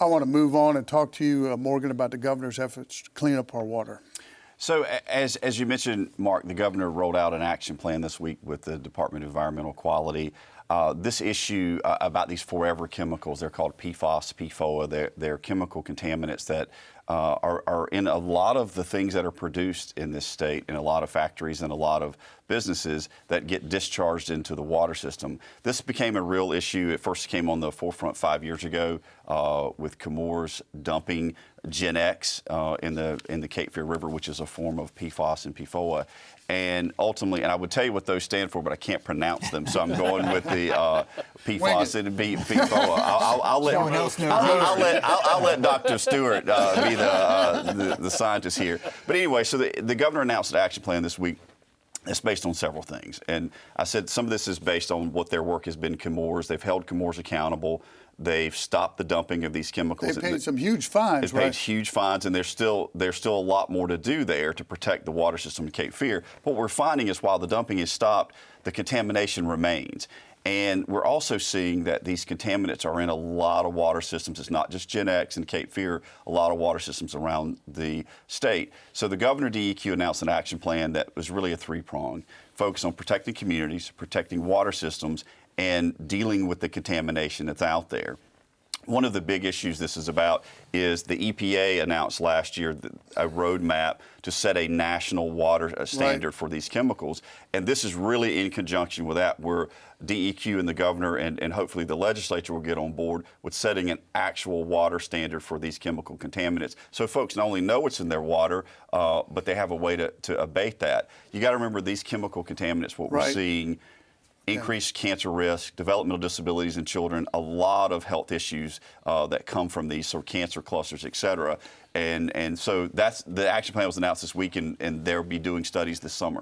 I want to move on and talk to you, Morgan, about the governor's efforts to clean up our water. So as you mentioned, Mark, the governor rolled out an action plan this week with the Department of Environmental Quality. This issue about these forever chemicals, they're called PFAS, PFOA, they're chemical contaminants that are in a lot of the things that are produced in this state, in a lot of factories and a lot of businesses that get discharged into the water system. This became a real issue. It first came on the forefront 5 years ago with Chemours dumping Gen X in the Cape Fear River, which is a form of PFAS and PFOA. And ultimately, and I would tell you what those stand for, but I can't pronounce them, so I'm going with the PFAS and PFOA. I'll let Dr. Stewart be the scientist here. But anyway, so the governor announced an action plan this week. It's based on several things. And I said some of this is based on what their work has been Chemours. They've held Chemours accountable. They've stopped the dumping of these chemicals. They paid some huge fines, right? They paid huge fines, and there's still a lot more to do there to protect the water system in Cape Fear. What we're finding is while the dumping is stopped, the contamination remains. And we're also seeing that these contaminants are in a lot of water systems. It's not just Gen X and Cape Fear, a lot of water systems around the state. So the governor DEQ announced an action plan that was really a three-pronged, focused on protecting communities, protecting water systems, and dealing with the contamination that's out there. One of the big issues this is about is the EPA announced last year a roadmap to set a national water standard for these chemicals. And this is really in conjunction with that, where DEQ and the governor and hopefully the legislature will get on board with setting an actual water standard for these chemical contaminants. So folks not only know what's in their water, but they have a way to abate that. You got to remember these chemical contaminants, what we're seeing, increased cancer risk, developmental disabilities in children, a lot of health issues that come from these sort of cancer clusters, et cetera. And so that's the action plan was announced this week, and they'll be doing studies this summer.